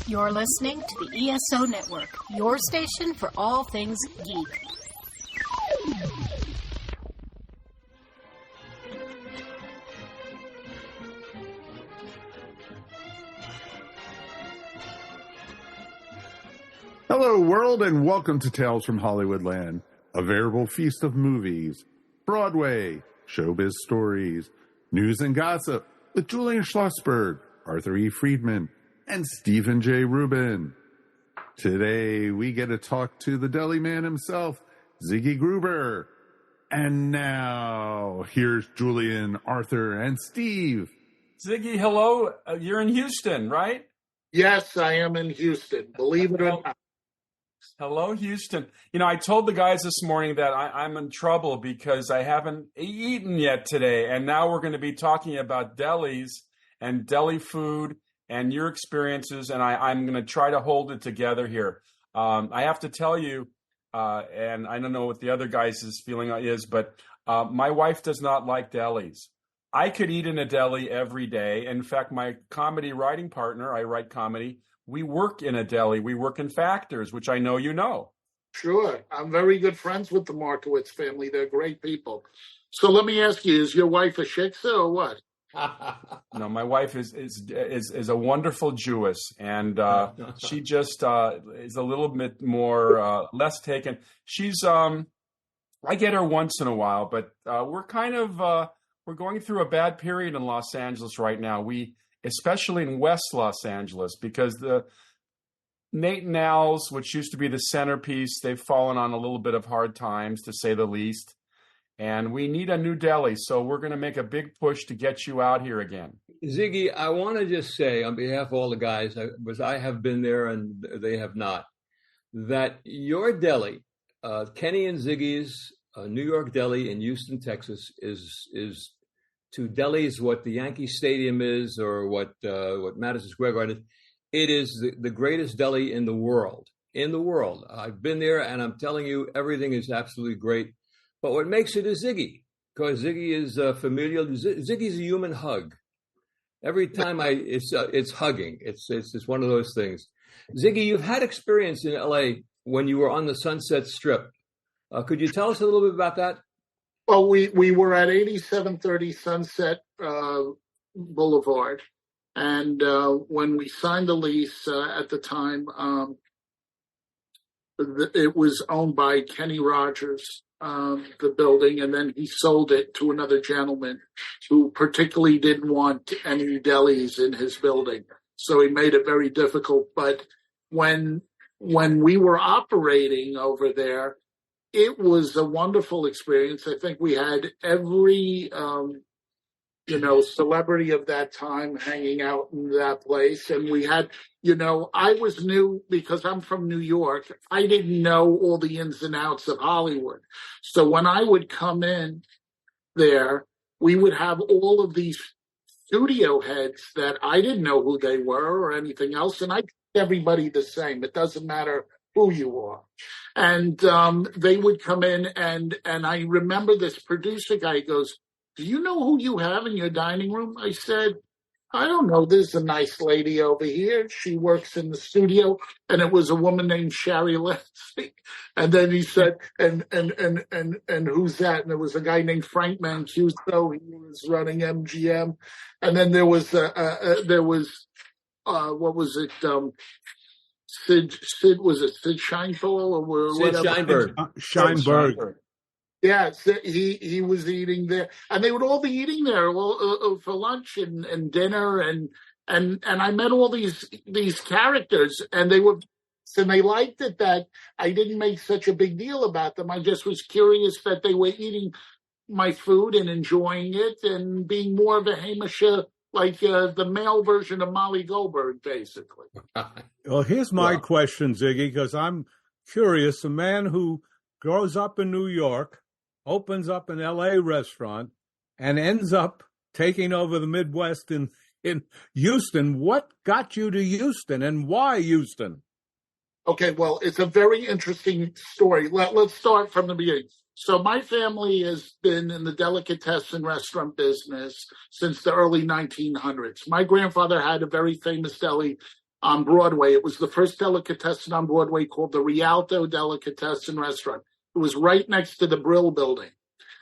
You're listening to the ESO Network, your station for all things geek. Hello, world, and welcome to Tales from Hollywoodland, a veritable feast of movies, Broadway, showbiz stories, news and gossip with Julian Schlossberg, Arthur E. Friedman, and Stephen Jay Rubin. Today, we get to talk to the Deli Man himself, Ziggy Gruber. And now, here's Julian, Arthur, and Steve. Ziggy, hello. You're in Houston, right? Yes, I am in Houston, believe it or not. Hello, Houston. You know, I told the guys this morning that I'm in trouble because I haven't eaten yet today. And now we're going to be talking about delis and deli food and your experiences. And I'm going to try to hold it together here. I have to tell you, and I don't know what the other guys' feeling is, but my wife does not like delis. I could eat in a deli every day. In fact, my comedy writing partner, I write comedy, we work in a deli. We work in Factors, which I know you know. Sure. I'm very good friends with the Markowitz family. They're great people. So let me ask you, is your wife a shiksa or what? No, my wife is a wonderful Jewess, and she just is a little bit more less taken. She's I get her once in a while, but we're kind of we're going through a bad period in Los Angeles right now. Especially in West Los Angeles, because the Nate and Al's, which used to be the centerpiece, they've fallen on a little bit of hard times, to say the least. And we need a new deli, so we're going to make a big push to get you out here again. Ziggy, I want to just say, on behalf of all the guys, because I have been there and they have not, that your deli, Kenny and Ziggy's New York Deli in Houston, Texas, is to delis what the Yankee Stadium is, or what Madison Square Garden is. It is the greatest deli in the world. In the world. I've been there, and I'm telling you, everything is absolutely great. But what makes it is Ziggy, because Ziggy is familial. Ziggy's a human hug. Every time it's hugging. It's one of those things. Ziggy, you've had experience in LA when you were on the Sunset Strip. Could you tell us a little bit about that? Well, we were at 8730 Sunset Boulevard, and when we signed the lease at the time, it was owned by Kenny Rogers, the building, and then he sold it to another gentleman who particularly didn't want any delis in his building, so he made it very difficult. But when we were operating over there, it was a wonderful experience. I think we had every, celebrity of that time hanging out in that place. And we had, I was new because I'm from New York. I didn't know all the ins and outs of Hollywood. So when I would come in there, we would have all of these studio heads that I didn't know who they were or anything else. And I treat everybody the same. It doesn't matter who you are. And they would come in, and I remember this producer guy goes, "Do you know who you have in your dining room?" I said, "I don't know. There's a nice lady over here. She works in the studio." And it was a woman named Shari Lindsay. And then he said, and who's that? And it was a guy named Frank Mancuso. He was running MGM. And then there was what was it? Sid was it Sid Sheinfeld or Sid whatever? Scheinberg. Yeah, he was eating there, and they would all be eating there for lunch and dinner, and I met all these characters, and they liked it that I didn't make such a big deal about them. I just was curious that they were eating my food and enjoying it, and being more of a Hamisha, like the male version of Molly Goldberg, basically. Well, here's my question, Ziggy, because I'm curious. A man who grows up in New York, opens up an L.A. restaurant, and ends up taking over the Midwest in Houston. What got you to Houston, and why Houston? Okay, well, it's a very interesting story. Let's start from the beginning. So my family has been in the Delicatessen restaurant business since the early 1900s. My grandfather had a very famous deli on Broadway. It was the first delicatessen on Broadway, called the Rialto Delicatessen Restaurant. It was right next to the Brill Building.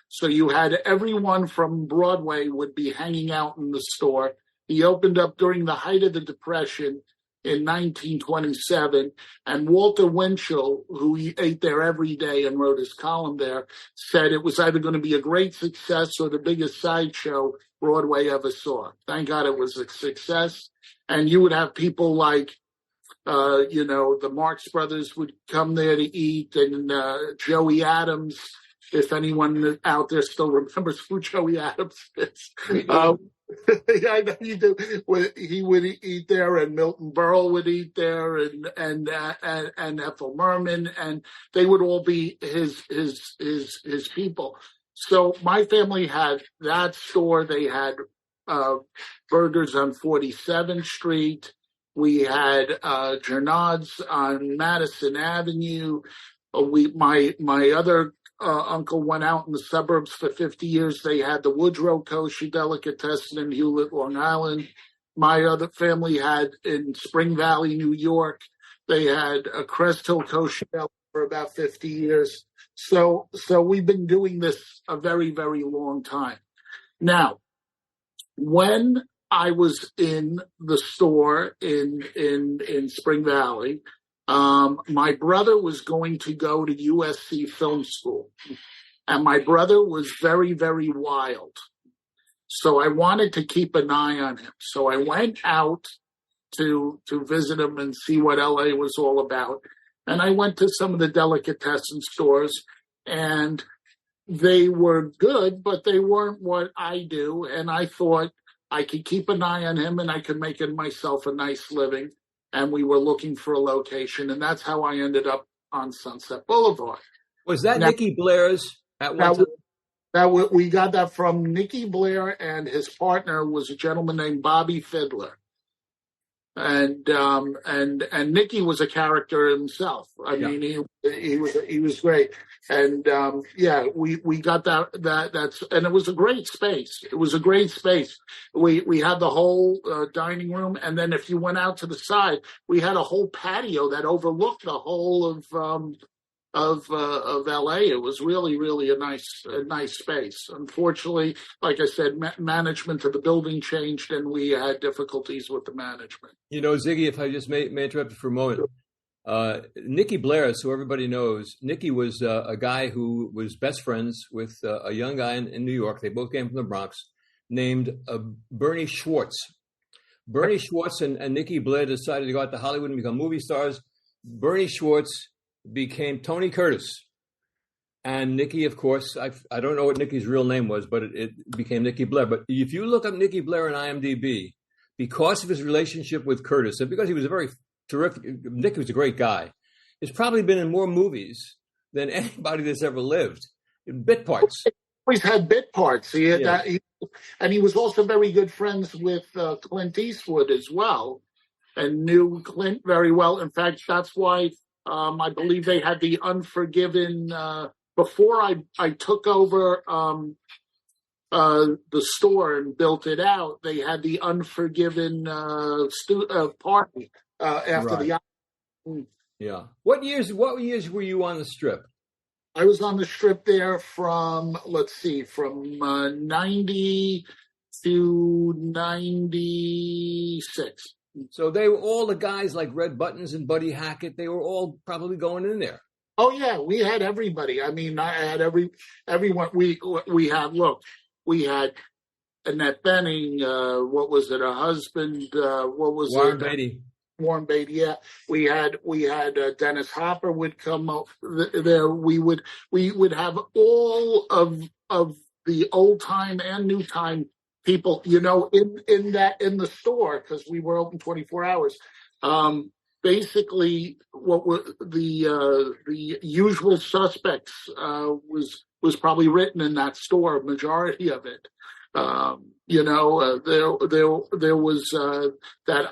So you had everyone from Broadway would be hanging out in the store. He opened up during the height of the Depression in 1927, and Walter Winchell, who ate there every day and wrote his column there, said it was either going to be a great success or the biggest sideshow Broadway ever saw. Thank God it was a success. And you would have people like, the Marx Brothers would come there to eat, and Joey Adams, if anyone out there still remembers who Joey Adams is. I know you do. He would eat there, and Milton Berle would eat there, and Ethel Merman, and they would all be his people. So my family had that store. They had burgers on 47th Street. We had Gernard's on Madison Avenue. My other uncle went out in the suburbs for 50 years. They had the Woodrow Kosher Delicatessen in Hewlett, Long Island. My other family had in Spring Valley, New York. They had a Crest Hill Kosher Deli for about 50 years. So we've been doing this a very, very long time. Now, when I was in the store in Spring Valley, my brother was going to go to USC Film School, and my brother was very, very wild. So I wanted to keep an eye on him. So I went out to visit him and see what LA was all about. And I went to some of the delicatessen stores, and they were good, but they weren't what I do. And I thought I could keep an eye on him, and I could make myself a nice living. And we were looking for a location, and that's how I ended up on Sunset Boulevard. Was that Nicky Blair's at one time? We got that from Nicky Blair, and his partner was a gentleman named Bobby Fiddler. And Nicky was a character himself. I mean, he was great. And we got that's, and it was a great space. It was a great space. We had the whole dining room, and then if you went out to the side, we had a whole patio that overlooked the whole of LA. It was really, really a nice space. Unfortunately, like I said, management of the building changed, and we had difficulties with the management. Ziggy, if I just may interrupt you for a moment. Nicky Blair, so everybody knows, Nicky was a guy who was best friends with a young guy in New York. They both came from the Bronx, named Bernie Schwartz. Bernie Schwartz and Nicky Blair decided to go out to Hollywood and become movie stars. Bernie Schwartz became Tony Curtis. And Nicky, of course, I don't know what Nicky's real name was, but it became Nicky Blair. But if you look up Nicky Blair on IMDb, because of his relationship with Curtis, and because he was a very terrific, Nicky was a great guy, he's probably been in more movies than anybody that's ever lived, in bit parts. He always had bit parts. And he was also very good friends with Clint Eastwood as well, and knew Clint very well. In fact, that's why I believe they had the Unforgiven, before I took over the store and built it out, they had the Unforgiven party after right. the. Yeah. What years were you on the Strip? I was on the Strip there from 90 to 96. So they were all the guys like Red Buttons and Buddy Hackett. They were all probably going in there. Oh yeah, we had everybody. I mean, I had everyone. We had Annette Bening. What was it? Her husband. What was Warren it? Beatty. Warren Beatty. Yeah, we had Dennis Hopper would come there. We would have all of the old time and new time people, in the store, because we were open 24 hours. Basically, what were the usual suspects was probably written in that store, majority of it. There was that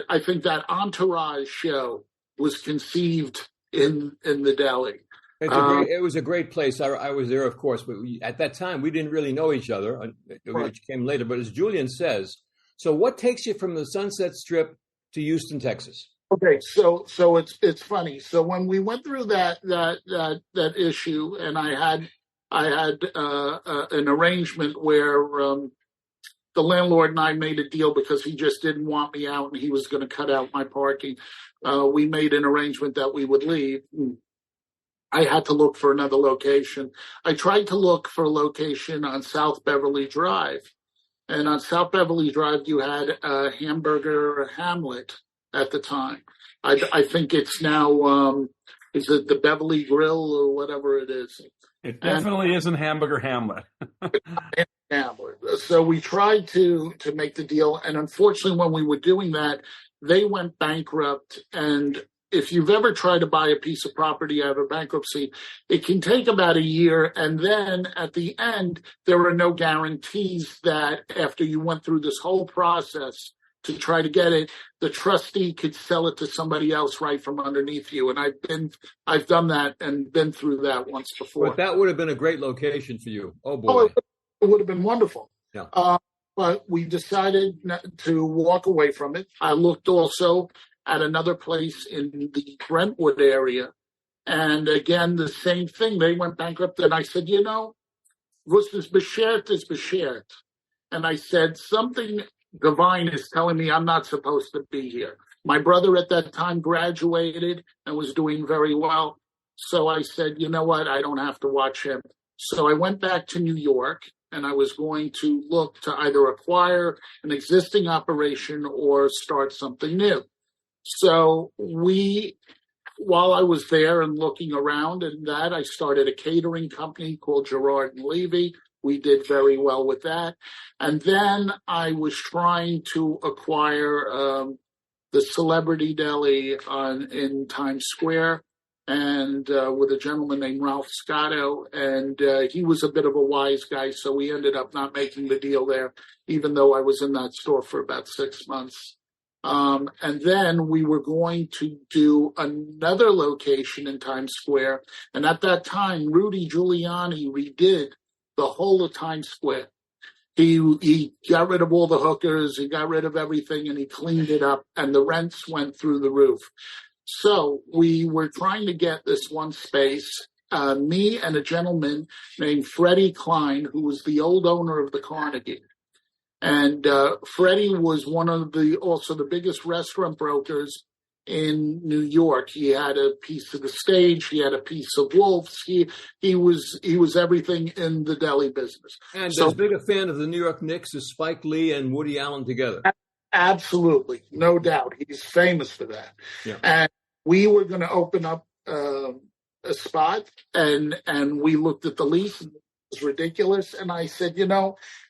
I think that Entourage show was conceived in the deli. It was a great place. I was there, of course, but at that time we didn't really know each other, which came later. But as Julian says, so what takes you from the Sunset Strip to Houston, Texas. Okay, so it's funny. So when we went through that issue, and I had an arrangement where the landlord and I made a deal because he just didn't want me out and he was going to cut out my parking. We made an arrangement that we would leave. I had to look for another location. I tried to look for a location on South Beverly Drive. And on South Beverly Drive, you had a Hamburger Hamlet at the time. I think it's now, is it the Beverly Grill or whatever it is? It definitely isn't Hamburger Hamlet. Hamlet. So we tried to make the deal. And unfortunately, when we were doing that, they went bankrupt. And if you've ever tried to buy a piece of property out of bankruptcy, it can take about a year. And then at the end, there are no guarantees that after you went through this whole process to try to get it, the trustee could sell it to somebody else right from underneath you. And I've done that and been through that once before. But that would have been a great location for you. Oh boy. Oh, it would have been wonderful. Yeah. But we decided to walk away from it. I looked also at another place in the Brentwood area. And again, the same thing. They went bankrupt. And I said, was is beschert. And I said, something divine is telling me I'm not supposed to be here. My brother at that time graduated and was doing very well. So I said, you know what? I don't have to watch him. So I went back to New York and I was going to look to either acquire an existing operation or start something new. So while I was there and looking around and that, I started a catering company called Gerard and Levy. We did very well with that. And then I was trying to acquire the Celebrity Deli in Times Square, and with a gentleman named Ralph Scotto. And he was a bit of a wise guy, so we ended up not making the deal there, even though I was in that store for about 6 months. And then we were going to do another location in Times Square. And at that time, Rudy Giuliani redid the whole of Times Square. He got rid of all the hookers, he got rid of everything, and he cleaned it up, and the rents went through the roof. So we were trying to get this one space, me and a gentleman named Freddie Klein, who was the old owner of the Carnegie. And Freddie was one of also the biggest restaurant brokers in New York. He had a piece of the stage. He had a piece of Wolf's. He was everything in the deli business. And as big a fan of the New York Knicks as Spike Lee and Woody Allen together. Absolutely, no doubt. He's famous for that. Yeah. And we were going to open up a spot, and we looked at the lease. And was ridiculous. And I said,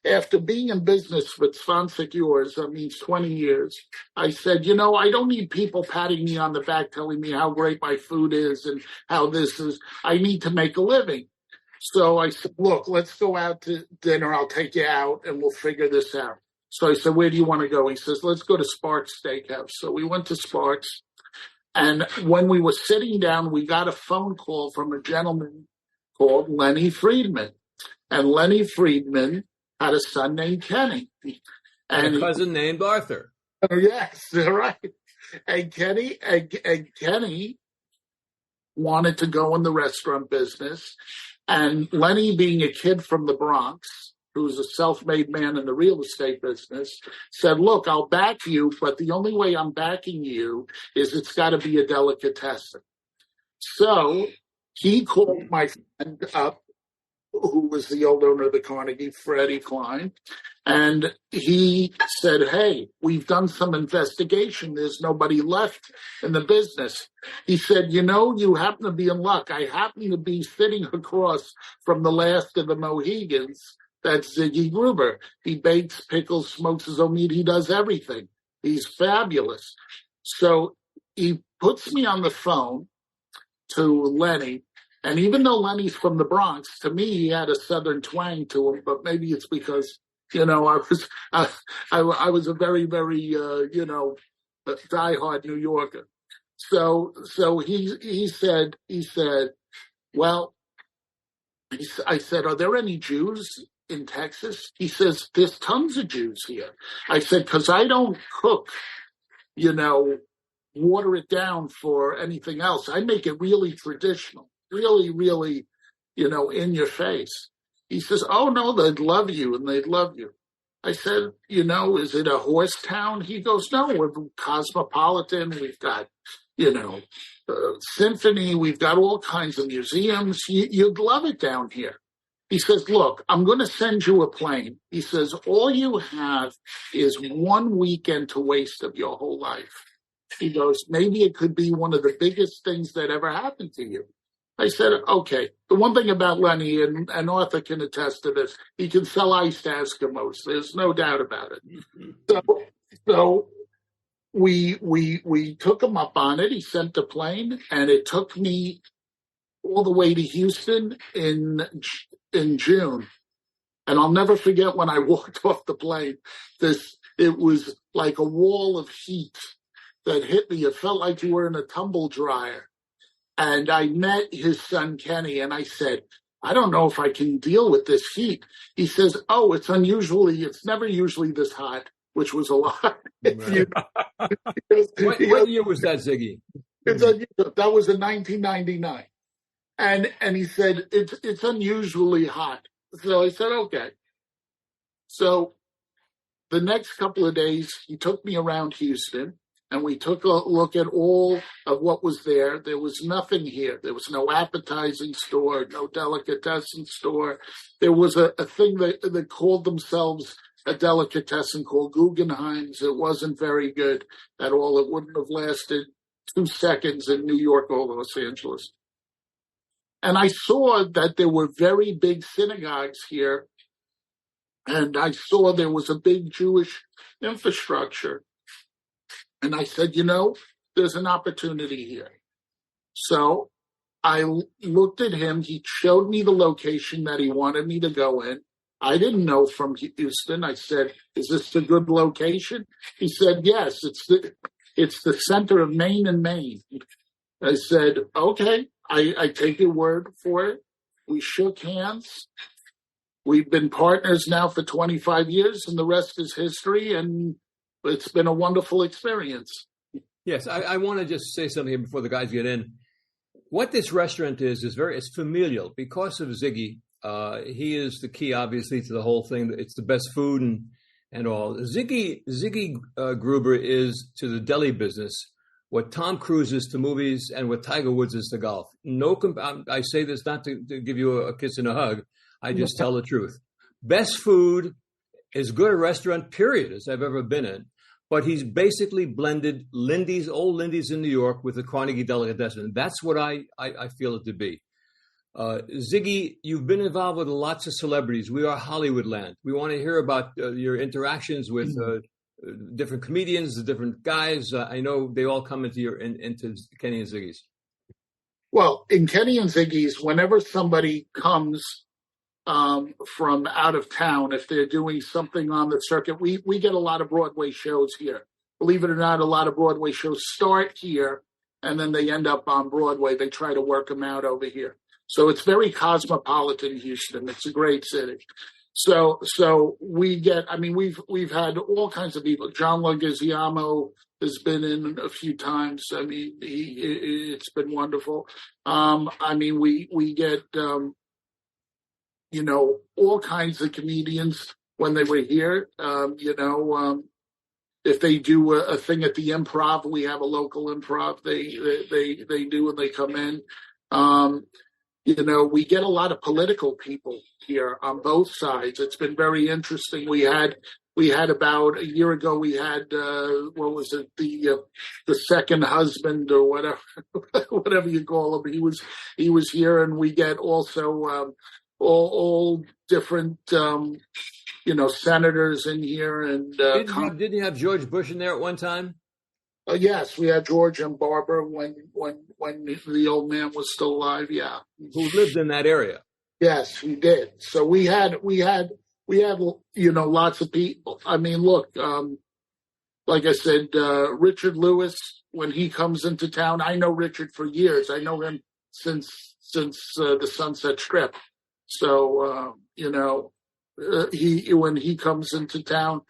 after being in business with 20 years, that means 20 years, I said, I don't need people patting me on the back telling me how great my food is and how this is. I need to make a living. So I said, look, let's go out to dinner. I'll take you out and we'll figure this out. So I said, where do you want to go? He says, let's go to Sparks Steakhouse. So we went to Sparks. And when we were sitting down, we got a phone call from a gentleman called Lenny Friedman. And Lenny Friedman had a son named Kenny. And a cousin named Arthur. Yes, right. And Kenny wanted to go in the restaurant business. And Lenny, being a kid from the Bronx, who was a self-made man in the real estate business, said, look, I'll back you, but the only way I'm backing you is it's got to be a delicatessen. So he called my friend up, who was the old owner of the Carnegie, Freddie Klein, and he said, hey, we've done some investigation. There's nobody left in the business. He said, you happen to be in luck. I happen to be sitting across from the last of the Mohegans. That's Ziggy Gruber. He bakes, pickles, smokes his own meat. He does everything. He's fabulous. So he puts me on the phone to Lenny. And even though Lenny's from the Bronx, to me, he had a Southern twang to him, but maybe it's because, I was a very, very, diehard New Yorker. So he said, well, I said, are there any Jews in Texas? He says, there's tons of Jews here. I said, because I don't cook water it down for anything else. I make it really traditional, really, really, in your face. He says, oh, no, they'd love you and they'd love you. I said, is it a horse town? He goes, no, we're cosmopolitan. We've got, symphony. We've got all kinds of museums. You'd love it down here. He says, look, I'm going to send you a plane. He says, all you have is 1 weekend to waste of your whole life. He goes, maybe it could be one of the biggest things that ever happened to you. I said, okay. The one thing about Lenny, and Arthur can attest to this, he can sell ice to Eskimos. There's no doubt about it. So we took him up on it. He sent the plane, and it took me all the way to Houston in June. And I'll never forget when I walked off the plane. It was like a wall of heat that hit me. It felt like you were in a tumble dryer. And I met his son, Kenny, and I said, I don't know if I can deal with this heat. He says, oh, it's never usually this hot, which was a lot. Right. What year was that, Ziggy? That was in 1999. And he said, it's unusually hot. So I said, okay. So the next couple of days, he took me around Houston. And we took a look at all of what was there. There was nothing here. There was no appetizing store, no delicatessen store. There was a thing that called themselves a delicatessen called Guggenheim's. It wasn't very good at all. It wouldn't have lasted 2 seconds in New York or Los Angeles. And I saw that there were very big synagogues here. And I saw there was a big Jewish infrastructure. And I said, there's an opportunity here. So I looked at him. He showed me the location that he wanted me to go in. I didn't know from Houston. I said, is this a good location? He said, yes, it's the center of Maine and Maine. I said, okay, I take your word for it. We shook hands. We've been partners now for 25 years, and the rest is history. And it's been a wonderful experience. Yes, I want to just say something here before the guys get in. What this restaurant is it's familial because of Ziggy. He is the key, obviously, to the whole thing. It's the best food and all. Ziggy Gruber is to the deli business what Tom Cruise is to movies and what Tiger Woods is to golf. I say this not to give you a kiss and a hug. I just tell the truth. Best food, as good a restaurant, period, as I've ever been in. But he's basically blended old Lindy's in New York with the Carnegie Delicatessen. That's what I feel it to be. Ziggy, you've been involved with lots of celebrities. We are Hollywoodland. We want to hear about your interactions with different comedians, the different guys. I know they all come into Kenny and Ziggy's. Well, in Kenny and Ziggy's, whenever somebody comes from out of town, if they're doing something on the circuit, we get a lot of Broadway shows here. Believe it or not, a lot of Broadway shows start here and then they end up on Broadway. They try to work them out over here. So it's very cosmopolitan, Houston. It's a great city. So we get, we've had all kinds of people. John Leguizamo has been in a few times. It's been wonderful. We get, all kinds of comedians when they were here. If they do a thing at the Improv, we have a local Improv. They do and they come in. We get a lot of political people here on both sides. It's been very interesting. We had about a year ago, we had, the second husband or whatever you call him. He was here, and we get also, all different, senators in here. And didn't you have George Bush in there at one time? Yes, we had George and Barbara when the old man was still alive. Yeah, who lived in that area? Yes, we did. So we had lots of people. Look, like I said, Richard Lewis, when he comes into town, I know Richard for years. I know him since the Sunset Strip. So when he comes into town,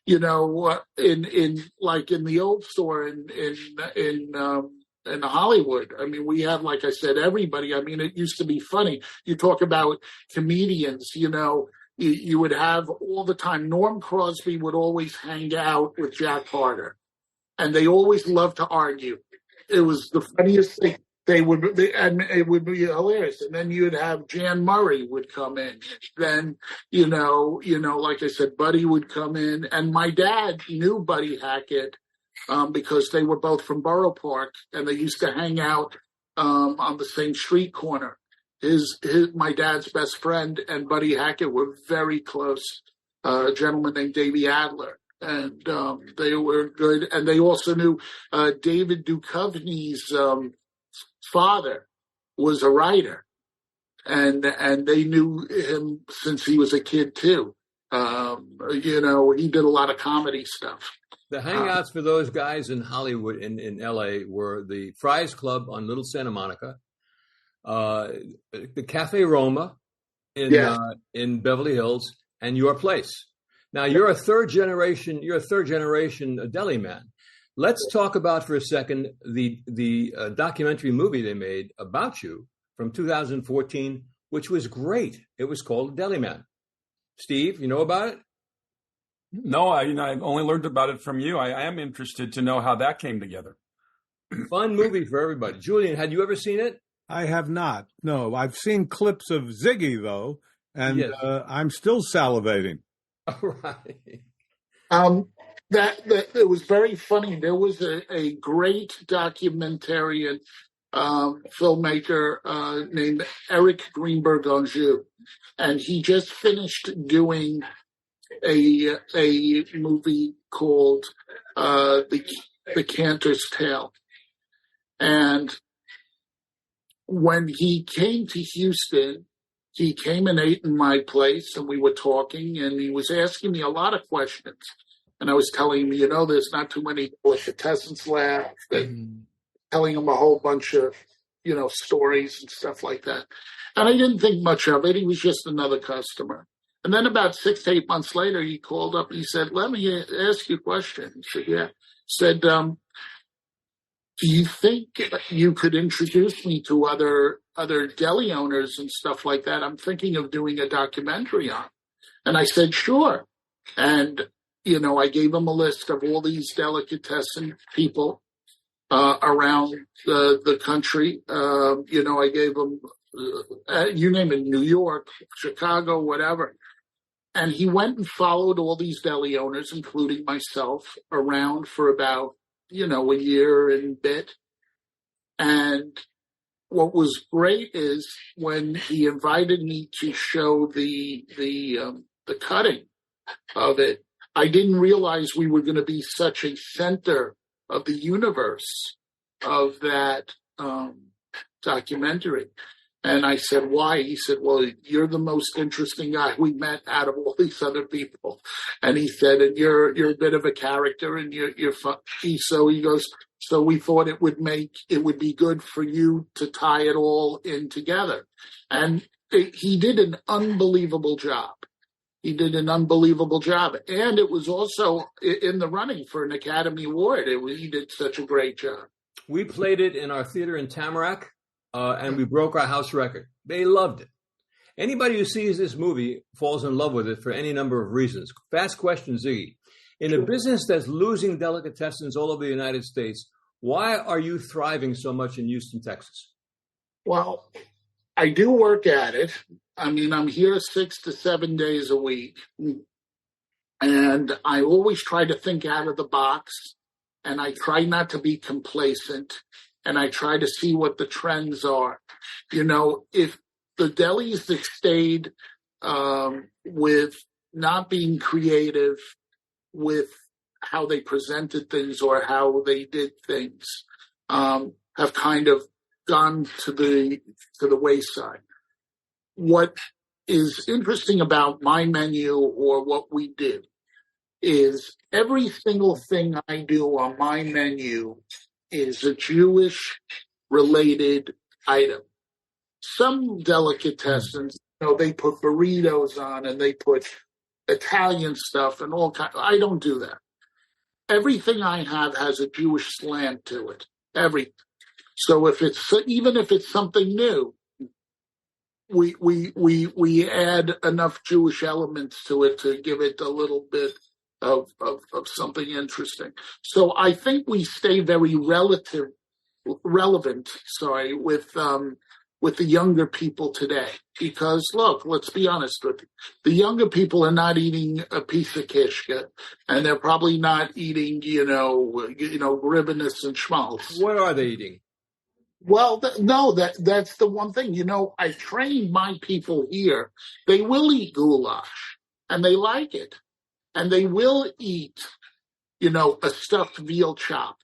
in like in the old store in Hollywood. I mean, we have, like I said, everybody. I mean, it used to be funny. You talk about comedians, you would have all the time. Norm Crosby would always hang out with Jack Carter, and they always loved to argue. It was the funniest thing. And it would be hilarious. And then you'd have Jan Murray would come in. Then, like I said, Buddy would come in. And my dad knew Buddy Hackett because they were both from Borough Park, and they used to hang out on the same street corner. My dad's best friend and Buddy Hackett were very close. A gentleman named Davey Adler. And they were good. And they also knew David Duchovny's father was a writer, and they knew him since he was a kid too. He did a lot of comedy stuff. The hangouts for those guys in Hollywood, in LA, were the Fry's Club on Little Santa Monica, the Cafe Roma in Beverly Hills, and your place. Now you're a third generation Deli Man. Let's talk about for a second the documentary movie they made about you from 2014, which was great. It was called Deli Man. Steve, you know about it? No, I've only learned about it from you. I am interested to know how that came together. Fun movie for everybody. Julian, had you ever seen it? I have not. No, I've seen clips of Ziggy though, and Yes. I'm still salivating. All right. That it was very funny. There was a great documentarian filmmaker named Eric Greenberg Anjou, and he just finished doing a movie called The Cantor's Tale. And when he came to Houston, he came and ate in my place, and we were talking, and he was asking me a lot of questions. And I was telling him, there's not too many delicatessens left, and telling him a whole bunch of, stories and stuff like that. And I didn't think much of it. He was just another customer. And then about 6 to 8 months later, he called up and he said, "Let me ask you a question." He said, "Yeah." He said, "Do you think you could introduce me to other deli owners and stuff like that? I'm thinking of doing a documentary on." And I said, "Sure." And I gave him a list of all these delicatessen people around the country. I gave him, you name it, New York, Chicago, whatever. And he went and followed all these deli owners, including myself, around for about, a year and a bit. And what was great is when he invited me to show the cutting of it, I didn't realize we were going to be such a center of the universe of that documentary. And I said, "Why?" He said, "Well, you're the most interesting guy we met out of all these other people." And he said, "And you're a bit of a character, and you're fun." So he goes, "So we thought it would be good for you to tie it all in together." And he did an unbelievable job. He did an unbelievable job. And it was also in the running for an Academy Award. He did such a great job. We played it in our theater in Tamarack, and we broke our house record. They loved it. Anybody who sees this movie falls in love with it for any number of reasons. Fast question, Ziggy. In a business that's losing delicatessens all over the United States, why are you thriving so much in Houston, Texas? Well, I do work at it. I mean, I'm here 6 to 7 days a week. And I always try to think out of the box. And I try not to be complacent. And I try to see what the trends are. If the delis that stayed with not being creative with how they presented things or how they did things have kind of gone to the wayside. What is interesting about my menu or what we did is every single thing I do on my menu is a Jewish related item. Some delicatessens, they put burritos on and they put Italian stuff and all kind. I don't do that. Everything I have has a Jewish slant to it. Everything. So even if it's something new, we add enough Jewish elements to it to give it a little bit of something interesting. So I think we stay very relevant. With the younger people today, because look, let's be honest with you, the younger people are not eating a piece of kishka, and they're probably not eating, ribbonus and schmaltz. What are they eating? Well, that's the one thing. I trained my people here. They will eat goulash, and they like it, and they will eat, a stuffed veal chop.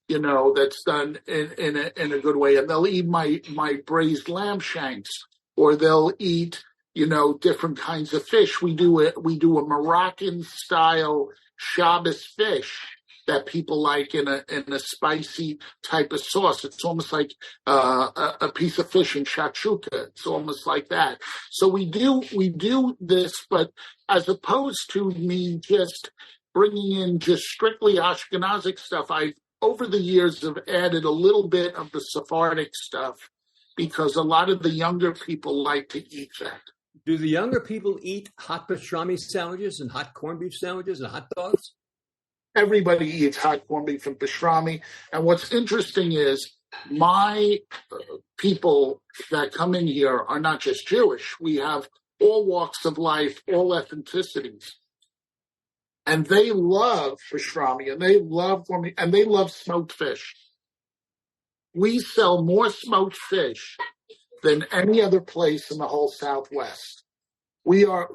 That's done in a good way. And they'll eat my braised lamb shanks, or they'll eat, different kinds of fish. We do a Moroccan style Shabbos fish that people like in a spicy type of sauce. It's almost like a piece of fish in shakshuka. It's almost like that. So we do this, but as opposed to me just bringing in just strictly Ashkenazic stuff, over the years have added a little bit of the Sephardic stuff because a lot of the younger people like to eat that. Do the younger people eat hot pastrami sandwiches and hot corned beef sandwiches and hot dogs? Everybody eats hot corned beef and pastrami. And what's interesting is my people that come in here are not just Jewish. We have all walks of life, all ethnicities. And they love pastrami, and they love corned beef, and they love smoked fish. We sell more smoked fish than any other place in the whole Southwest. We are,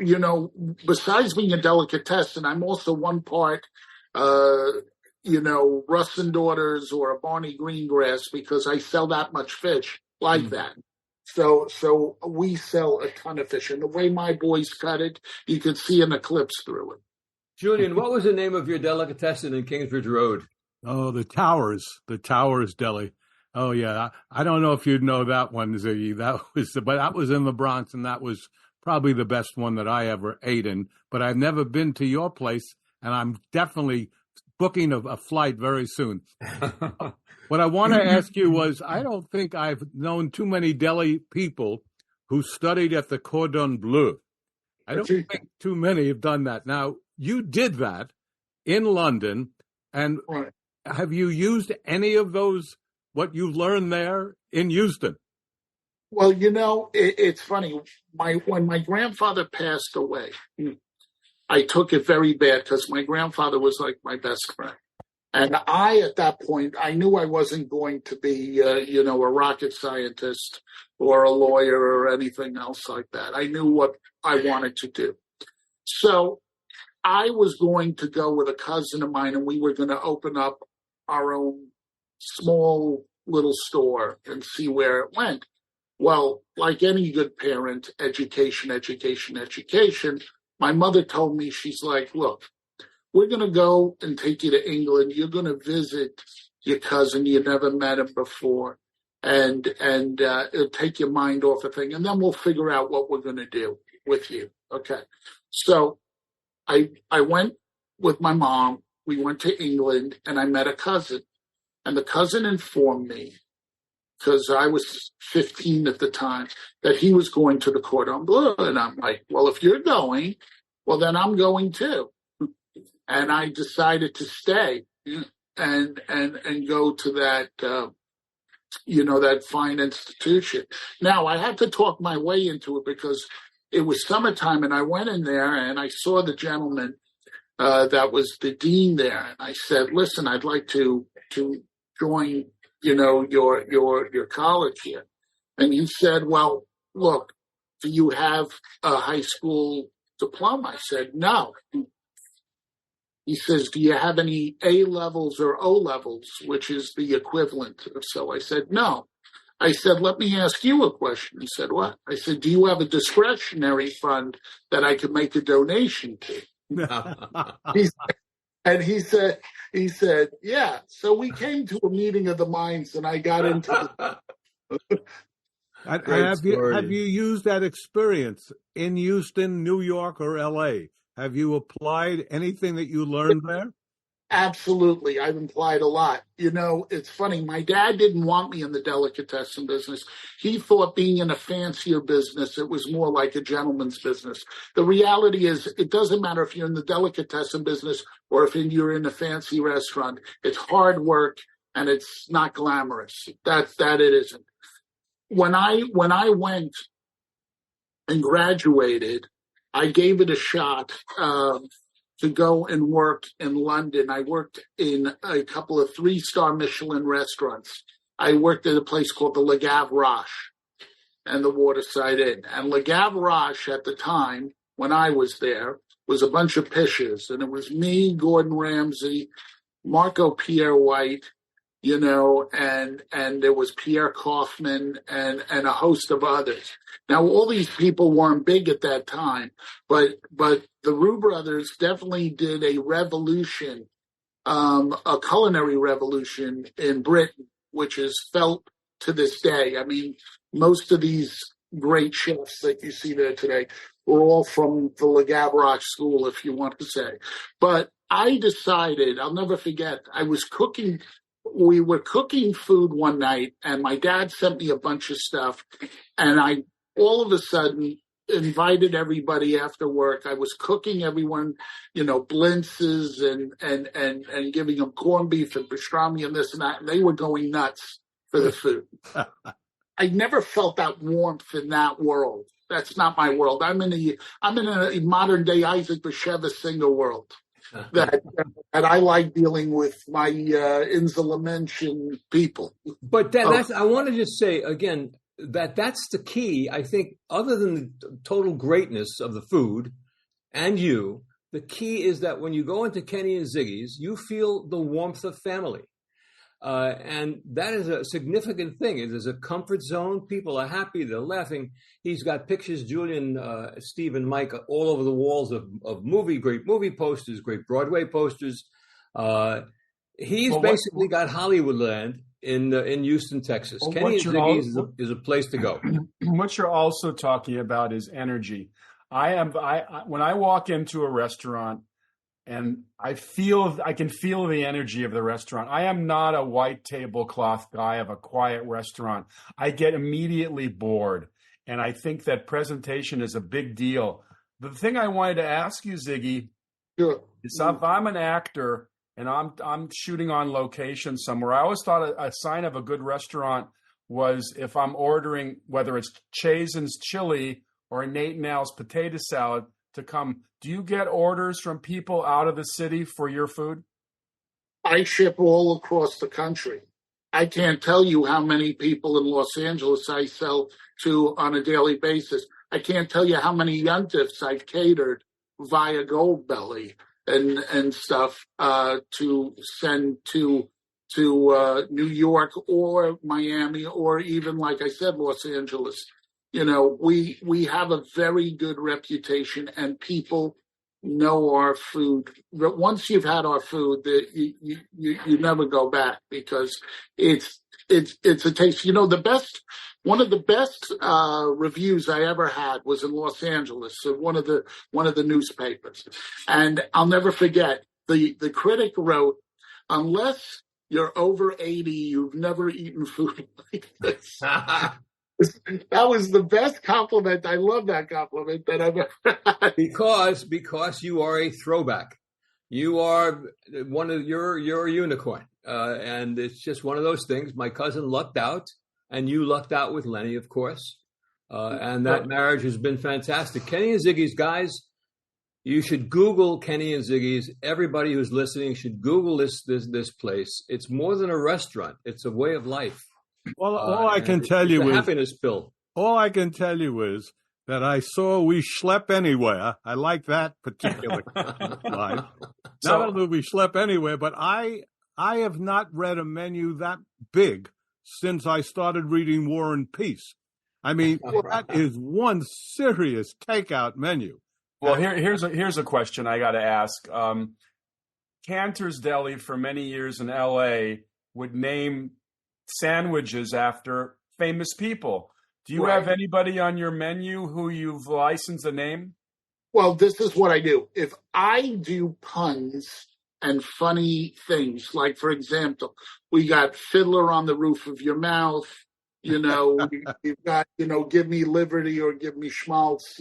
besides being a delicatessen, I'm also one part, Russ and Daughters or a Barney Greengrass, because I sell that much fish like that. So we sell a ton of fish. And the way my boys cut it, you could see an eclipse through it. Julian, what was the name of your delicatessen in Kingsbridge Road? Oh, the Towers Deli. Oh, yeah. I don't know if you'd know that one, Ziggy. But that was in the Bronx, and that was probably the best one that I ever ate in. But I've never been to your place, and I'm definitely booking a flight very soon. What I want to ask you was, I don't think I've known too many deli people who studied at the Cordon Bleu. I don't think too many have done that. Now, you did that in London, and right. Have you used any of those, what you've learned there in Houston? Well, it's funny. When my grandfather passed away, I took it very bad because my grandfather was like my best friend. And at that point, I knew I wasn't going to be, a rocket scientist or a lawyer or anything else like that. I knew what I wanted to do. So I was going to go with a cousin of mine, and we were going to open up our own small little store and see where it went. Well, like any good parent, education. My mother told me, she's like, look, we're going to go and take you to England. You're going to visit your cousin. You never met him before. And it'll take your mind off a thing. And then we'll figure out what we're going to do with you. Okay. So I went with my mom. We went to England, and I met a cousin. And the cousin informed me, because I was 15 at the time, that he was going to the Cordon Bleu. And I'm like, well, if you're going, well, then I'm going too. And I decided to stay and go to that, that fine institution. Now, I had to talk my way into it because it was summertime, and I went in there and I saw the gentleman that was the dean there. And I said, listen, I'd like to join, your college here. And he said, well, look, do you have a high school diploma? I said, no. He says, do you have any A levels or O levels, which is the equivalent? So I said, no. I said, let me ask you a question. He said, what? I said, do you have a discretionary fund that I could make a donation to? He said, yeah. So we came to a meeting of the minds, and I got into the... Have you used that experience in Houston, New York, or L.A.? Have you applied anything that you learned there? Absolutely. I've implied a lot. You know, it's funny. My dad didn't want me in the delicatessen business. He thought being in a fancier business, it was more like a gentleman's business. The reality is it doesn't matter if you're in the delicatessen business or if you're in a fancy restaurant. It's hard work and it's not glamorous. That it isn't. When I went and graduated, I gave it a shot. To go and work in London. I worked in a couple of 3-star Michelin restaurants. I worked at a place called the Le Gavroche and the Waterside Inn. And Le Gavroche at the time, when I was there, was a bunch of pishes. And it was me, Gordon Ramsay, Marco Pierre White, you know, and there was Pierre Kaufman and a host of others. Now, all these people weren't big at that time, but the Roux brothers definitely did a revolution, a culinary revolution in Britain, which is felt to this day. I mean, most of these great chefs that you see there today were all from the Le Gavroche school, if you want to say. But I decided, I'll never forget, we were cooking food one night, and my dad sent me a bunch of stuff, and I all of a sudden invited everybody after work. I was cooking everyone, you know, blintzes and giving them corned beef and pastrami and this and that, and they were going nuts for the food. I never felt that warmth in that world. That's not my world. I'm in a modern day Isaac Bashevis singer world. That I like dealing with my Inselmenschen people. But I want to just say again that's the key. I think, other than the total greatness of the food and the key is that when you go into Kenny and Ziggy's, you feel the warmth of family. And that is a significant thing. It is a comfort zone. People are happy. They're laughing. He's got pictures, Julian, Steve, and Mike, all over the walls of great movie posters, great Broadway posters. He's basically got Hollywoodland in Houston, Texas. Well, Kenny and Ziggy's is a place to go. What you're also talking about is energy. When I walk into a restaurant, and I can feel the energy of the restaurant. I am not a white tablecloth guy of a quiet restaurant. I get immediately bored. And I think that presentation is a big deal. The thing I wanted to ask you, Ziggy, Sure. is if I'm an actor and I'm shooting on location somewhere, I always thought a sign of a good restaurant was if I'm ordering, whether it's Chasen's chili or Nate and Al's potato salad, to come. Do you get orders from people out of the city for your food? I ship all across the country. I can't tell you how many people in Los Angeles I sell to on a daily basis. I can't tell you how many yuntifs I've catered via Goldbelly and stuff to send to New York or Miami or even, like I said, Los Angeles. You know, we have a very good reputation, and people know our food. But once you've had our food, you never go back, because it's a taste. You know, one of the best reviews I ever had was in Los Angeles, so one of the newspapers, and I'll never forget. The critic wrote, "Unless you're over 80, you've never eaten food like this." That was the best compliment. I love that compliment that I've ever had. Because you are a throwback. You are you're a unicorn. And it's just one of those things. My cousin lucked out, and you lucked out with Lenny, of course. And that marriage has been fantastic. Kenny and Ziggy's, guys, you should Google Kenny and Ziggy's. Everybody who's listening should Google this place. It's more than a restaurant. It's a way of life. Well, all I can tell you is happiness pill. All I can tell you is that I saw We Schlep Anywhere. I like that particular line. Not only we schlep anywhere, but I have not read a menu that big since I started reading War and Peace. I mean, that is one serious takeout menu. Well, here's a question I got to ask. Cantor's Deli for many years in L.A. would name sandwiches after famous people. Do you have anybody on your menu who you've licensed a name? Well, this is what I do. If I do puns and funny things, like, for example, we got Fiddler on the Roof of Your Mouth, you've got, give me liberty or give me schmaltz,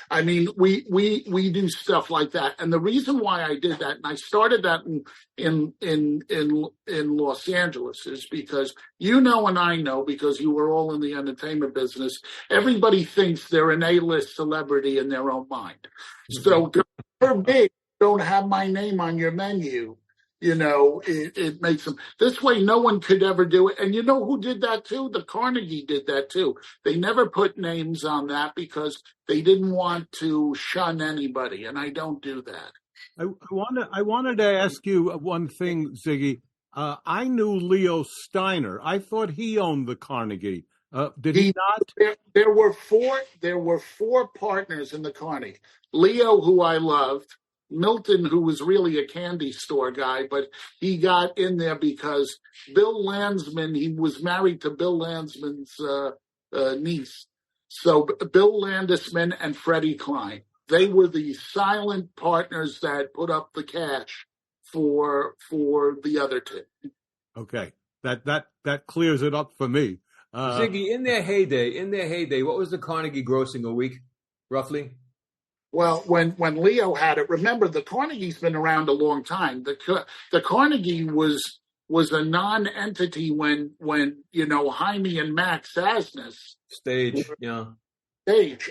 I mean, we do stuff like that. And the reason why I did that, and I started that in Los Angeles, is because and I know, because you were all in the entertainment business, everybody thinks they're an A-list celebrity in their own mind. So God forbid, don't have my name on your menu. It makes them this way. No one could ever do it. And you know who did that too? The Carnegie did that too. They never put names on that because they didn't want to shun anybody. And I don't do that. I wanted to ask you one thing, Ziggy. I knew Leo Steiner. I thought he owned the Carnegie. Did he not? There were four partners in the Carnegie. Leo, who I loved. Milton, who was really a candy store guy, but he got in there because Bill Landsman, he was married to Bill Landsman's niece. So Bill Landesman and Freddie Klein, they were the silent partners that put up the cash for the other two. Okay, that clears it up for me. Ziggy, in their heyday, what was the Carnegie grossing a week, roughly? Well, when Leo had it, remember the Carnegie's been around a long time. The Carnegie was a non-entity when Jaime and Max Asness stage.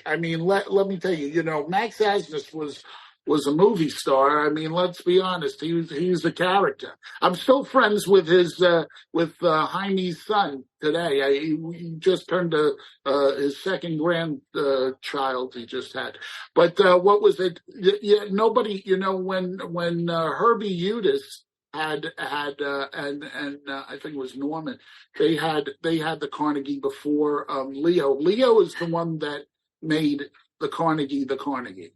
I mean, let me tell you, Max Asness was a movie star. I mean, let's be honest, he was a character. I'm still friends with Jaime's son today. He just turned his second grandchild he just had. But what was it? Yeah, nobody, when Herbie Udis had and I think it was Norman. They had the Carnegie before Leo. Leo is the one that made the Carnegie the Carnegie.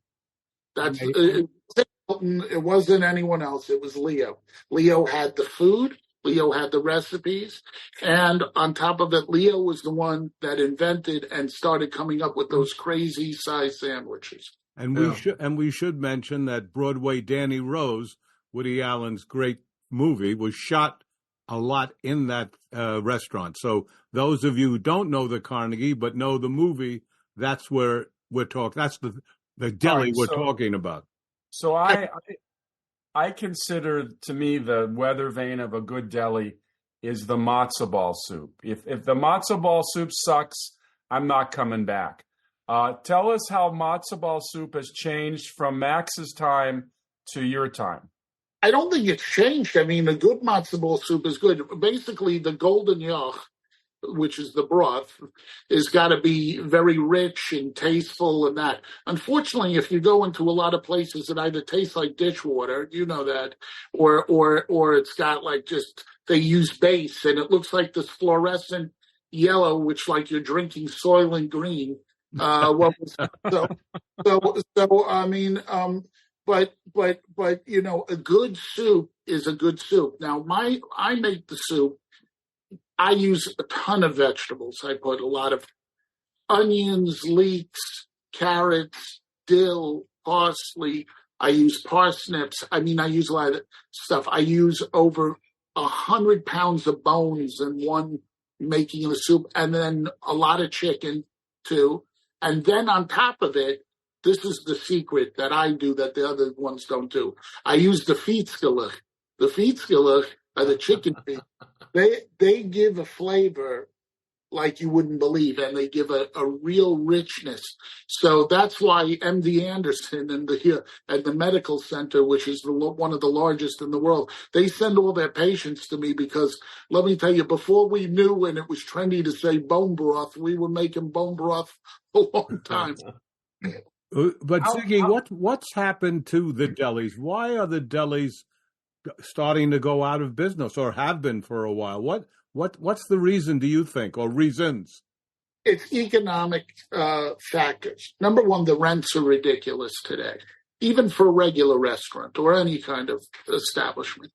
It wasn't anyone else. It was Leo. Leo had the food. Leo had the recipes. And on top of it, Leo was the one that invented and started coming up with those crazy size sandwiches. And we should mention that Broadway Danny Rose, Woody Allen's great movie, was shot a lot in that restaurant. So those of you who don't know the Carnegie but know the movie, that's where we're talking. That's the deli we're talking about. So I consider, to me, the weather vane of a good deli is the matzo ball soup. If the matzo ball soup sucks, I'm not coming back. Tell us how matzo ball soup has changed from Max's time to your time. I don't think it's changed. I mean, a good matzo ball soup is good. Basically, the golden yolk, which is the broth, is got to be very rich and tasteful and that. Unfortunately, if you go into a lot of places that either taste like dishwater, you know that, or it's got like just, they use base and it looks like this fluorescent yellow, which like you're drinking Soylent Green. I mean, but a good soup is a good soup. Now, I make the soup. I use a ton of vegetables. I put a lot of onions, leeks, carrots, dill, parsley. I use parsnips. I mean, I use a lot of stuff. I use over 100 pounds of bones in one making the soup, and then a lot of chicken too. And then on top of it, this is the secret that I do that the other ones don't do. I use the fietskellig. The fietskellig are the chicken feet. They give a flavor like you wouldn't believe, and they give a real richness. So that's why MD Anderson and the medical center, which is one of the largest in the world, they send all their patients to me because, let me tell you, before we knew and it was trendy to say bone broth, we were making bone broth a long time. But Ziggy, what's happened to the delis? Why are the delis starting to go out of business, or have been for a while? What's the reason, do you think, or reasons? It's economic factors. Number one, the rents are ridiculous today, even for a regular restaurant or any kind of establishment.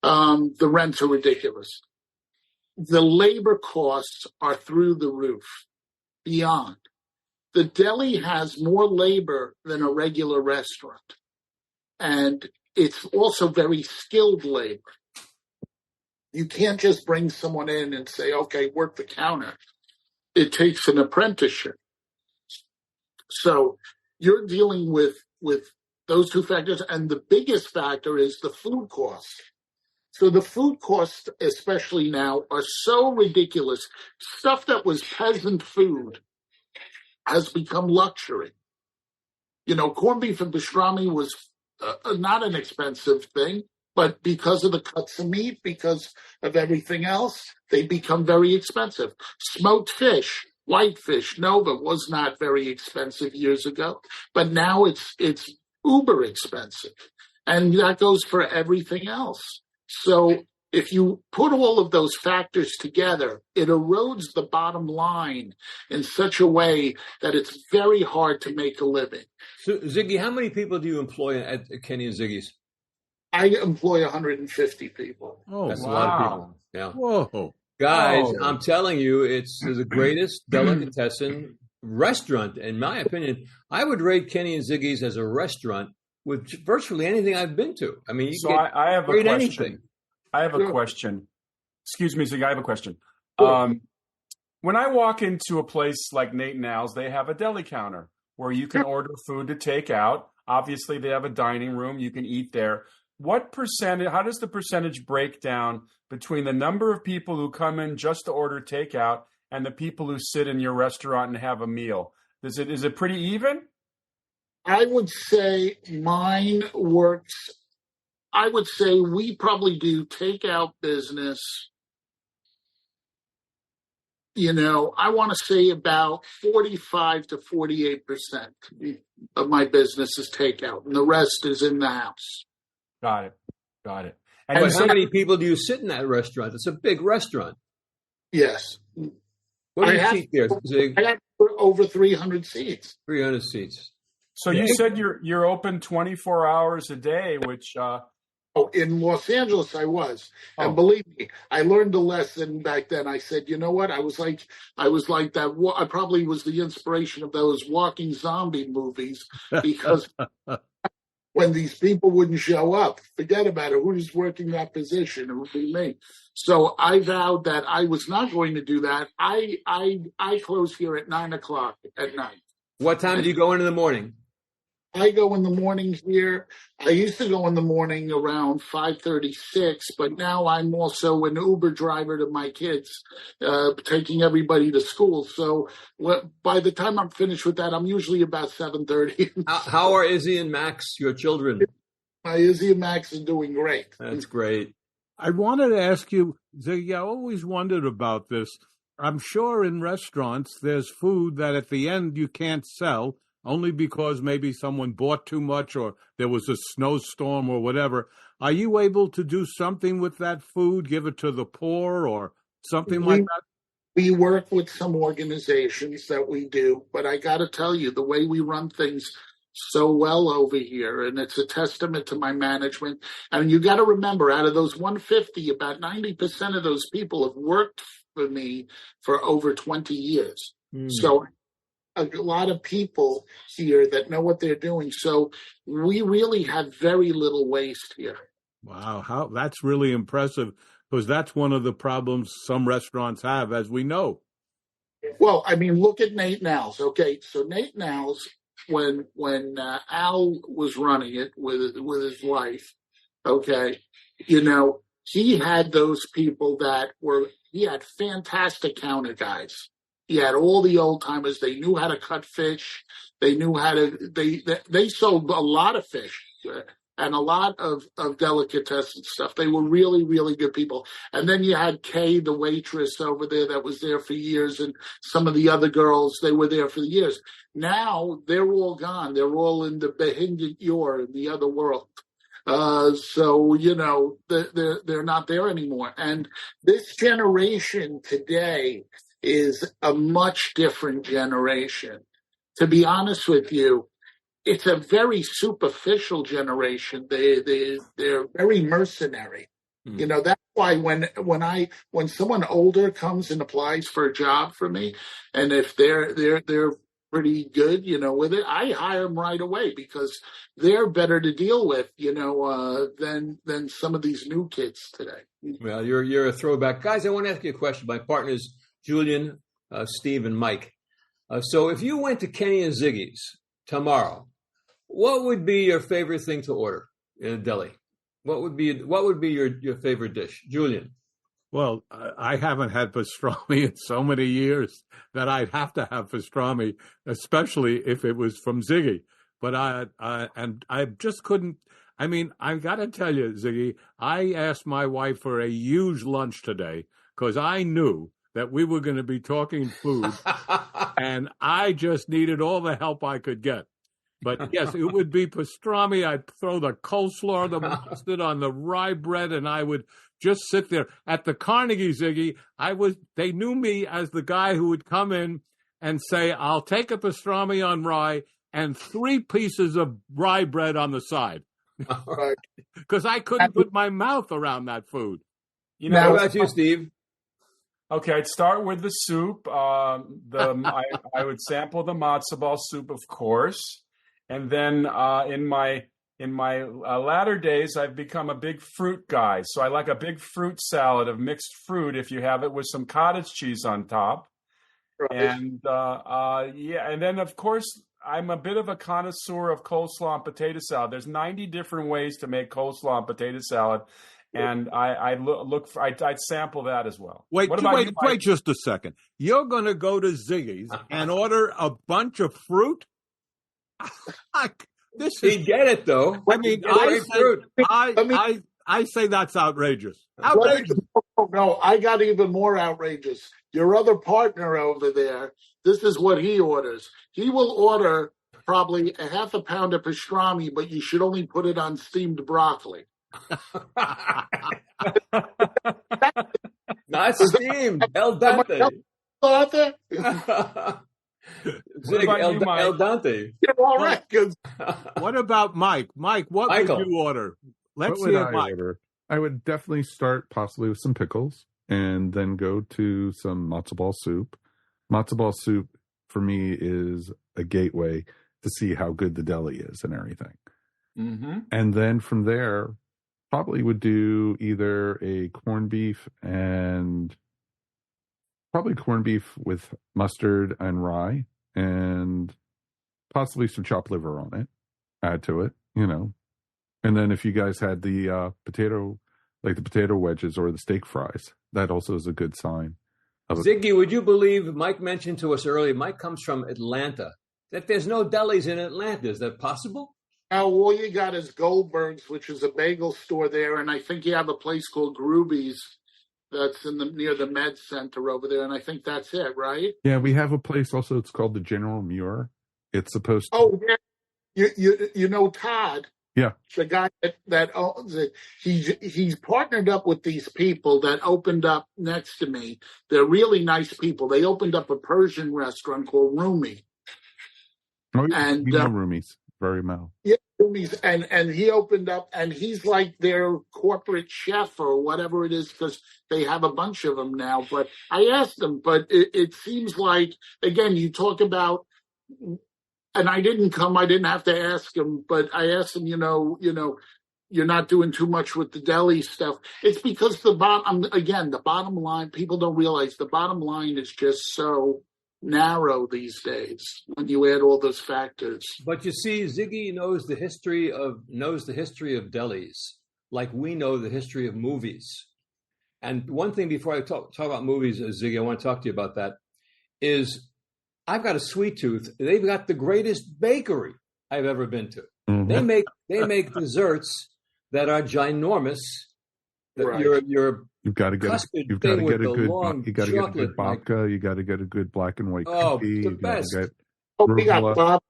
The rents are ridiculous. The labor costs are through the roof, beyond. the deli has more labor than a regular restaurant. And it's also very skilled labor. You can't just bring someone in and say, okay, work the counter. It takes an apprenticeship. So you're dealing with those two factors. And the biggest factor is the food cost. So the food costs, especially now, are so ridiculous. Stuff that was peasant food has become luxury. Corned beef and pastrami was not an expensive thing, but because of the cuts of meat, because of everything else, they become very expensive. Smoked fish, whitefish, Nova was not very expensive years ago, but now it's uber expensive. And that goes for everything else. So if you put all of those factors together, it erodes the bottom line in such a way that it's very hard to make a living. So, Ziggy, how many people do you employ at Kenny and Ziggy's? I employ 150 people. Oh, that's wow. a lot of people. Yeah. Whoa. Guys, I'm telling you, it's the greatest delicatessen restaurant, in my opinion. I would rate Kenny and Ziggy's as a restaurant with virtually anything I've been to. I mean, you get I have a great question. anything. I have a question. Excuse me, Ziggy, I have a question. When I walk into a place like Nate and Al's, they have a deli counter where you can order food to take out. Obviously, they have a dining room. You can eat there. What percentage, how does the percentage break down between the number of people who come in just to order takeout and the people who sit in your restaurant and have a meal? Is it pretty even? I would say mine works. I would say we probably do takeout business. I want to say about 45 to 48% of my business is takeout, and the rest is in the house. Got it. And how many people do you sit in that restaurant? It's a big restaurant. Yes. What do you seat there, Zig? I have over 300 seats. 300 seats. So you said you're open 24 hours a day, which in Los Angeles I was. And believe me, I learned a lesson back then. I said, you know what? I was like that. I probably was the inspiration of those walking zombie movies, because when these people wouldn't show up, forget about it. Who's working that position? It would be me. So I vowed that I was not going to do that. I close here at 9:00 at night. What time do you go in the morning? I go in the morning here. I used to go in the morning around 5:36, but now I'm also an Uber driver to my kids, taking everybody to school. So by the time I'm finished with that, I'm usually about 7:30. How are Izzy and Max, your children? My Izzy and Max are doing great. That's great. I wanted to ask you, Ziggy, I always wondered about this. I'm sure in restaurants there's food that at the end you can't sell, only because maybe someone bought too much or there was a snowstorm or whatever. Are you able to do something with that food, give it to the poor or something like that? We work with some organizations that we do, but I got to tell you, the way we run things so well over here, and it's a testament to my management. And you got to remember, out of those 150, about 90% of those people have worked for me for over 20 years. So a lot of people here that know what they're doing. So we really have very little waste here. Wow, that's really impressive, because that's one of the problems some restaurants have, as we know. Well, I mean, look at Nate Now's. Okay, so Nate Now's, when Al was running it with his wife, okay, he had those people he had fantastic counter guys. He had all the old timers. They knew how to cut fish. They knew how to, they sold a lot of fish and a lot of delicatessen stuff. They were really, really good people. And then you had Kay, the waitress over there that was there for years, and some of the other girls, they were there for years. Now they're all gone. They're all in the Behindit Yor, in the other world. So, they're not there anymore. And this generation today is a much different generation. To be honest with you, it's a very superficial generation. They're very mercenary. That's why when someone older comes and applies for a job for me, and if they're pretty good, with it. I hire them right away because they're better to deal with, than some of these new kids today. Well, you're a throwback. Guys, I want to ask you a question. My partners, Julian, Steve, and Mike. So if you went to Kenny and Ziggy's tomorrow, what would be your favorite thing to order in a deli? What would be your favorite dish? Julian? Well, I haven't had pastrami in so many years that I'd have to have pastrami, especially if it was from Ziggy. But I just couldn't. I mean, I got to tell you, Ziggy, I asked my wife for a huge lunch today because I knew that we were going to be talking food, and I just needed all the help I could get. But yes, it would be pastrami. I'd throw the coleslaw, the mustard on the rye bread, and I would just sit there. At the Carnegie, Ziggy, they knew me as the guy who would come in and say, I'll take a pastrami on rye and 3 pieces of rye bread on the side. Because I couldn't put my mouth around that food. How about you, Steve? Okay, I'd start with the soup. I would sample the matzo ball soup, of course, and then in my latter days, I've become a big fruit guy. So I like a big fruit salad of mixed fruit if you have it with some cottage cheese on top. Right. And and then of course I'm a bit of a connoisseur of coleslaw and potato salad. There's 90 different ways to make coleslaw and potato salad. And I'd sample that as well. Wait just a second. You're going to go to Ziggy's and order a bunch of fruit? He'd get it, though. I mean, I say that's outrageous. Outrageous. No, I got even more outrageous. Your other partner over there, this is what he orders. He will order probably a half a pound of pastrami, but you should only put it on steamed broccoli. Not steamed. El dente. El dente. You're all right. What about Mike? Mike, what would you order? Let's hear Mike. I would definitely start possibly with some pickles and then go to some matzo ball soup. Matzo ball soup for me is a gateway to see how good the deli is and everything. Mm-hmm. And then from there, probably would do either a corned beef with mustard and rye and possibly some chopped liver on it. Add to it, And then if you guys had the potato wedges or the steak fries, that also is a good sign. Ziggy, would you believe Mike mentioned to us earlier, Mike comes from Atlanta, that there's no delis in Atlanta. Is that possible? Now, all you got is Goldberg's, which is a bagel store there, and I think you have a place called Gruby's that's near the Med Center over there, and I think that's it, right? Yeah, we have a place also. It's called the General Muir. It's supposed to. Oh, yeah. You know Todd. Yeah. The guy that owns it. He's partnered up with these people that opened up next to me. They're really nice people. They opened up a Persian restaurant called Rumi. Oh, yeah. And Rumi's. Very well. Yeah, and he opened up, and he's like their corporate chef or whatever it is, because they have a bunch of them now. But I asked him, but it seems like, again, you talk about, and I didn't have to ask him, but I asked him, you're not doing too much with the deli stuff. It's because the bottom line, people don't realize the bottom line is just so narrow these days when you add all those factors. But you see, Ziggy knows the history of delis, like we know the history of movies. And one thing before I talk about movies, Ziggy, I want to talk to you about that, is I've got a sweet tooth. They've got the greatest bakery I've ever been to. Mm-hmm. They make desserts that are ginormous. Right. You've got to get a good babka. You got to get a good black and white cookie. The best. We got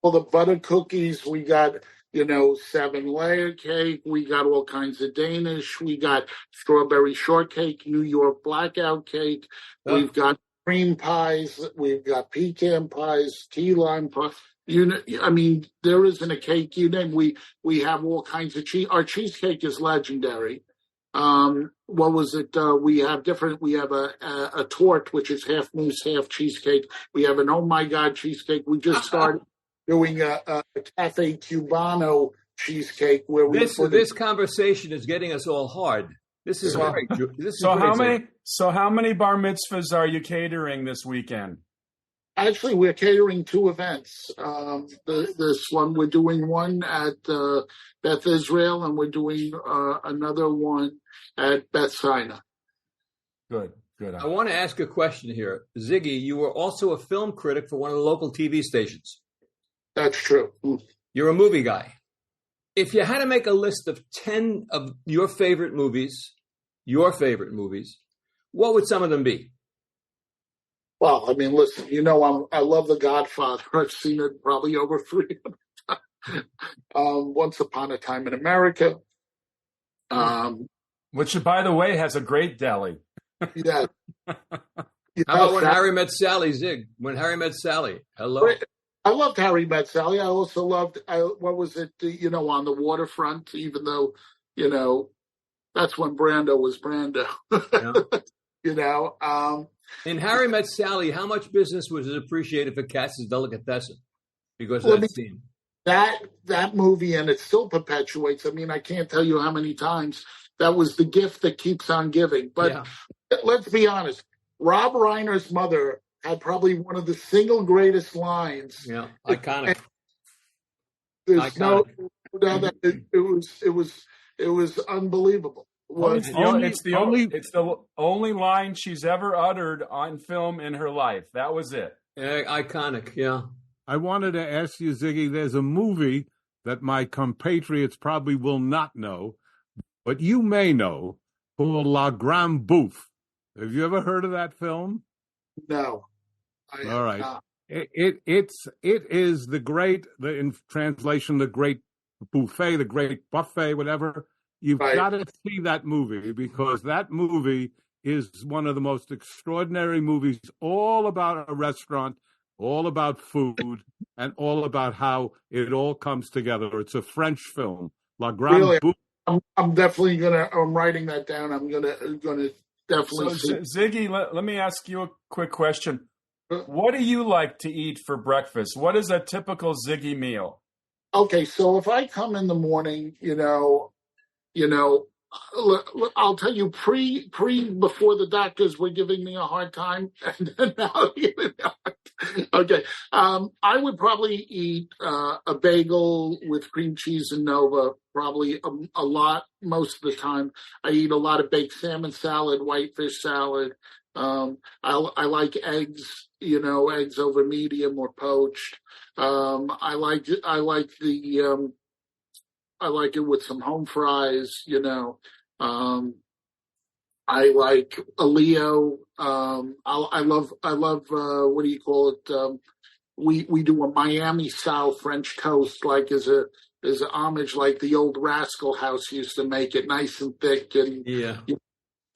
the butter cookies. We got 7-layer cake. We got all kinds of Danish. We got strawberry shortcake, New York blackout cake. We've got cream pies. We've got pecan pies, key lime pie. There isn't a cake. We have all kinds of cheese. Our cheesecake is legendary. What was it? We have a torte, which is half mousse, half cheesecake. We have an oh my God cheesecake. We just started doing a cafe cubano cheesecake where this conversation is getting us all hard. This is great. So how many bar mitzvahs are you catering this weekend? Actually, we're catering 2 events. This one, we're doing one at Beth Israel, and we're doing another one at Beth Sinai. Good. I want to ask a question here. Ziggy, you were also a film critic for one of the local TV stations. That's true. You're a movie guy. If you had to make a list of 10 of your favorite movies, what would some of them be? Well, I mean, listen, I love The Godfather. I've seen it probably over 300 times. Once Upon a Time in America. Which, by the way, has a great deli. Yeah. How about When Harry Met Sally, Zig? When Harry Met Sally. Hello. I loved Harry Met Sally. I also loved, what was it, on the waterfront, even though, that's when Brando was Brando. Yeah. In Harry Met Sally, how much business was it appreciated for Katz's Delicatessen? Because of that scene. That movie, and it still perpetuates. I mean, I can't tell you how many times that was the gift that keeps on giving. But let's be honest. Rob Reiner's mother had probably one of the single greatest lines. Yeah, iconic. There's no doubt that it was unbelievable. It's the only line she's ever uttered on film in her life. That was it. Iconic, yeah. I wanted to ask you, Ziggy, there's a movie that my compatriots probably will not know, but you may know, called La Grande Bouffe. Have you ever heard of that film? No. All right. Not. It is in translation, the great buffet, the great buffet, whatever. You've got to see that movie, because that movie is one of the most extraordinary movies, all about a restaurant, all about food, and all about how it all comes together. It's a French film, La Grande Bouffe. I'm definitely I'm writing that down. I'm gonna definitely see. Ziggy, let me ask you a quick question. What do you like to eat for breakfast? What is a typical Ziggy meal? Okay, so if I come in the morning, I'll tell you, before the doctors were giving me a hard time, and then now, okay. I would probably eat a bagel with cream cheese and Nova, probably a lot. Most of the time, I eat a lot of baked salmon salad, whitefish salad. I like eggs, eggs over medium or poached. I like it with some home fries, I like a Leo. I love what do you call it? We do a Miami style French toast, like as a homage, like the old Rascal House used to make it, nice and thick and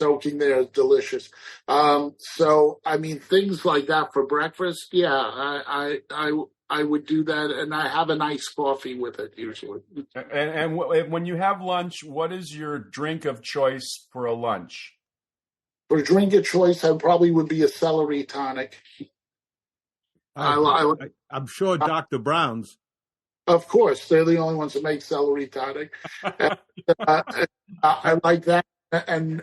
soaking there is delicious. So I mean, things like that for breakfast. Yeah, I would do that, and I have a nice coffee with it usually. And when you have lunch, what is your drink of choice for a lunch? For a drink of choice, I probably would be a celery tonic. I'm sure Dr. Brown's. Of course, they're the only ones that make celery tonic. I like that. And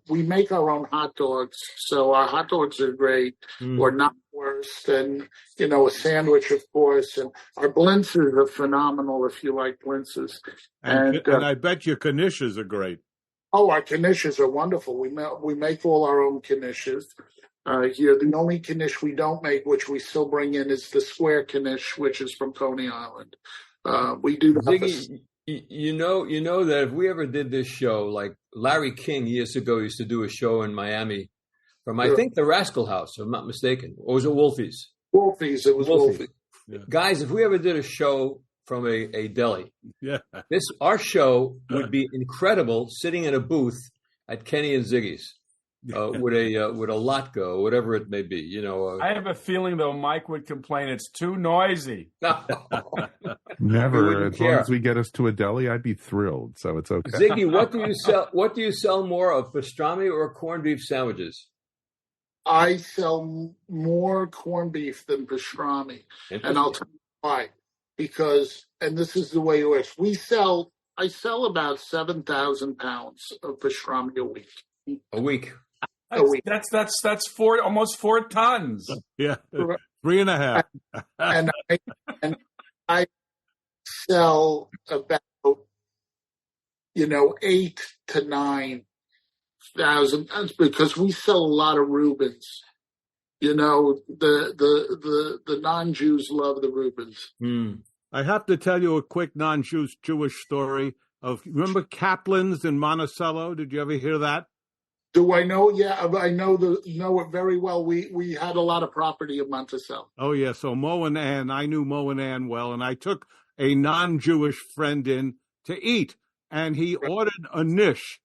we make our own hot dogs, so our hot dogs are great, or not worse. And a sandwich, of course. And our blintzes are phenomenal if you like blintzes. And I bet your knishes are great. Oh, our knishes are wonderful. We make all our own knishes here. The only knish we don't make, which we still bring in, is the square knish, which is from Coney Island. We do Ziggy, you know that if we ever did this show, like Larry King years ago used to do a show in Miami from, I think, the Rascal House, if I'm not mistaken. Or was it Wolfie's? Wolfie's. It was Wolfie's. Yeah. Guys, if we ever did a show from a deli, our show would be incredible sitting in a booth at Kenny and Ziggy's. with a Latko, whatever it may be. You know, I have a feeling though Mike would complain it's too noisy. Never. As long care. as we get us to a deli, I'd be thrilled. So it's okay. Ziggy, what do you sell? What do you sell more of, pastrami or corned beef sandwiches? I sell more corned beef than pastrami, and I'll tell you why. Because, and this is the way it works. I sell about 7,000 pounds of pastrami a week. A week. That's almost 4 tons. Yeah, 3.5. And I sell about 8 to 9,000 pounds because we sell a lot of Reubens. The non-Jews love the Reubens. I have to tell you a quick non-Jewish story remember Kaplan's in Monticello? Did you ever hear that? Do I know? Yeah, I know it very well. We had a lot of property in Monticello. Oh, yeah. So Mo and Ann, I knew Mo and Ann well, and I took a non-Jewish friend in to eat, and he ordered a nish.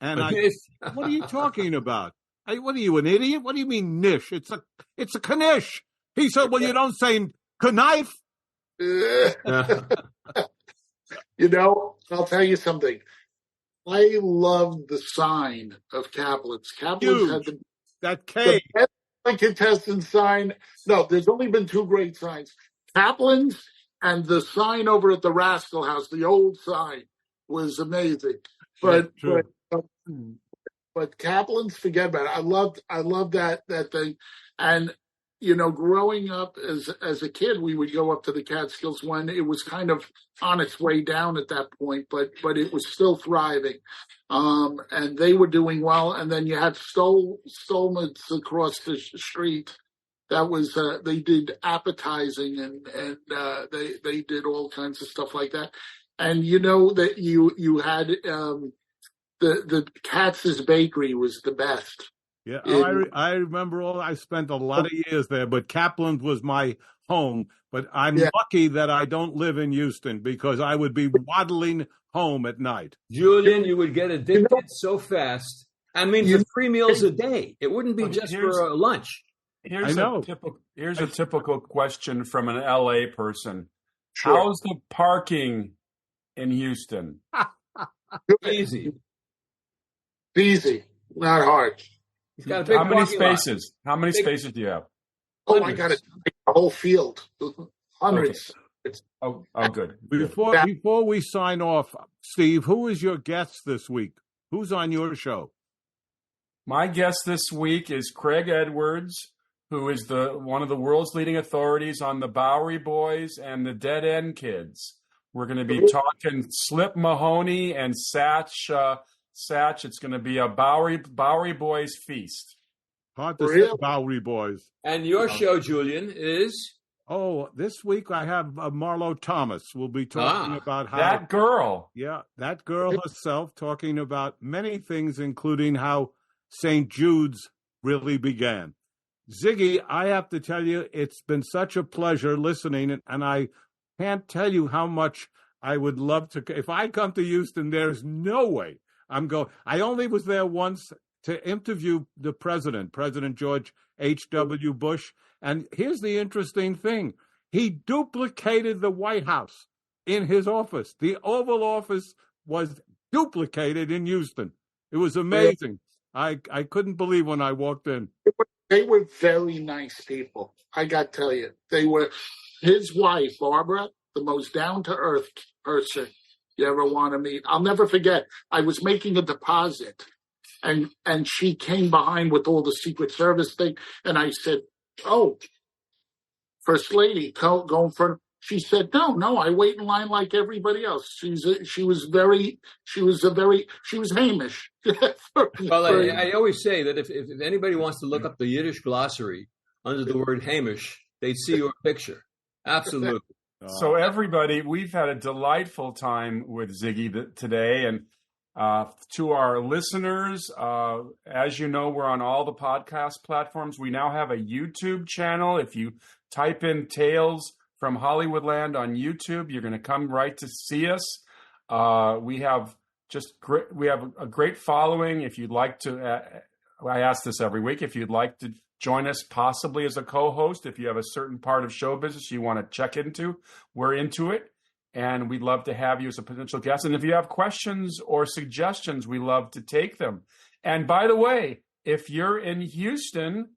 And what are you talking about? What are you, an idiot? What do you mean nish? It's a knish. He said, well, you don't say knife. I'll tell you something. I love the sign of Kaplan's. Kaplan's had that K. The Delicatessen sign. No, there's only been 2 great signs. Kaplan's and the sign over at the Rascal House, the old sign, was amazing. But Kaplan's, forget about it. I love that thing. And growing up as a kid, we would go up to the Catskills when it was kind of on its way down at that point, but it was still thriving. And they were doing well. And then you had Stolman's across the street. That was, they did appetizing and they did all kinds of stuff like that. And that you had, the Katz's Bakery was the best. Yeah, I remember I spent a lot of years there, but Kaplan's was my home. But I'm lucky that I don't live in Houston because I would be waddling home at night. Julian, you would get addicted so fast. I mean, for 3 meals a day. It wouldn't be just for lunch. Here's a typical question from an LA person. Sure. How's the parking in Houston? Easy. Not hard. He's got a big How many spaces? Lot. How many spaces do you have? Oh, I got a whole field. Hundreds. Okay. Oh, good. Before we sign off, Steve, who is your guest this week? Who's on your show? My guest this week is Craig Edwards, who is one of the world's leading authorities on the Bowery Boys and the Dead End Kids. We're going to be talking Slip Mahoney and Satch. It's going to be a Bowery Boys feast. Hard to say Bowery Boys. And your show, Julian, is? Oh, this week I have Marlo Thomas. We'll be talking about how... That girl. Yeah, that girl herself, talking about many things, including how St. Jude's really began. Ziggy, I have to tell you, it's been such a pleasure listening, and I can't tell you how much I would love to... If I come to Houston, there's no way I'm going. I only was there once to interview the President George H.W. Bush. And here's the interesting thing. He duplicated the White House in his office. The Oval Office was duplicated in Houston. It was amazing. I couldn't believe when I walked in. They were very nice people. I got to tell you. They were, his wife, Barbara, the most down-to-earth person you ever want to meet. I'll never forget. I was making a deposit, and she came behind with all the Secret Service thing, and I said, "Oh, First Lady, go in front." She said, "No, I wait in line like everybody else." She was Hamish. Well, I always say that if anybody wants to look up the Yiddish glossary under the word Hamish, they'd see your picture. Absolutely. So everybody, we've had a delightful time with Ziggy today. And to our listeners, as you know, we're on all the podcast platforms. We now have a YouTube channel. If you type in Tales from Hollywoodland on YouTube, you're going to come right to see us. We have a great following. If you'd like to I ask this every week. If you'd like to join us possibly as a co-host, if you have a certain part of show business you want to check into, we're into it. And we'd love to have you as a potential guest. And if you have questions or suggestions, we love to take them. And by the way, if you're in Houston,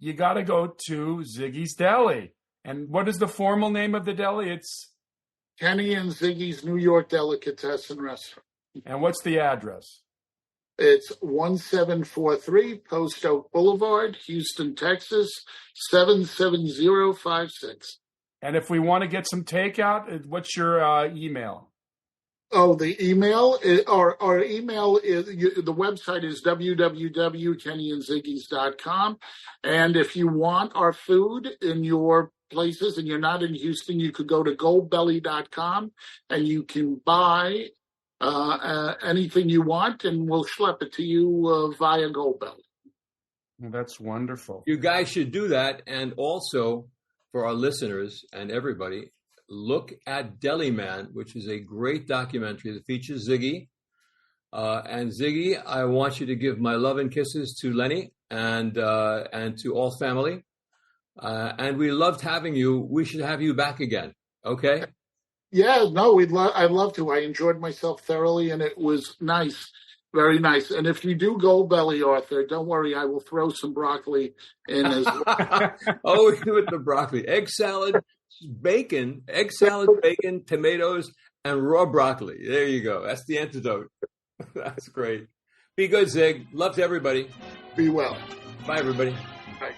you got to go to Ziggy's Deli. And what is the formal name of the deli? It's Kenny and Ziggy's New York Delicatessen Restaurant. And what's the address? It's 1743 Post Oak Boulevard, Houston, Texas, 77056. And if we want to get some takeout, what's your email? Oh, the email, our email is, the website is www.kennyandziggys.com. And if you want our food in your places and you're not in Houston, you could go to goldbelly.com and you can buy anything you want, and we'll schlep it to you via Goldbelly. Well, that's wonderful. You guys should do that. And also, for our listeners and everybody, look at Deli Man, which is a great documentary that features Ziggy. And Ziggy, I want you to give my love and kisses to Lenny and to all family. And we loved having you. We should have you back again. Okay? Yeah, no, I'd love to. I enjoyed myself thoroughly, and it was nice, very nice. And if you do Goldbelly, Arthur, don't worry, I will throw some broccoli in as well. Oh, with the broccoli, egg salad, bacon, egg salad, bacon, tomatoes, and raw broccoli. There you go. That's the antidote. That's great. Be good, Zig. Love to everybody. Be well. Bye, everybody. Bye.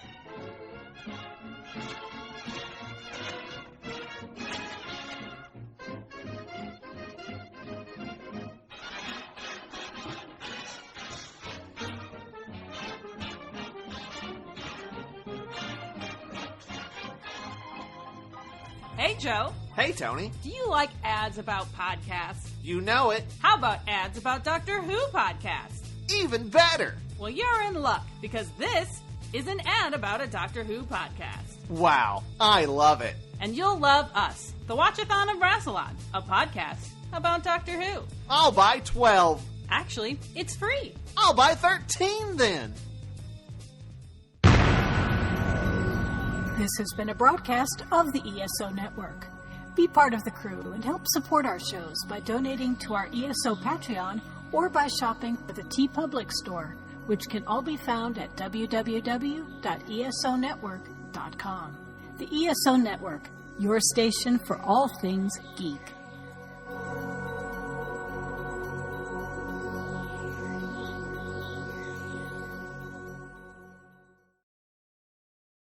Hey, Joe. Hey, Tony. Do you like ads about podcasts? You know it. How about ads about Doctor Who podcasts? Even better. Well, you're in luck, because this is an ad about a Doctor Who podcast. Wow, I love it. And you'll love us, the Watchathon of Rassilon, a podcast about Doctor Who. I'll buy 12. Actually, it's free. I'll buy 13 then. This has been a broadcast of the ESO Network. Be part of the crew and help support our shows by donating to our ESO Patreon or by shopping at the TeePublic store, which can all be found at www.esonetwork.com. The ESO Network, your station for all things geek.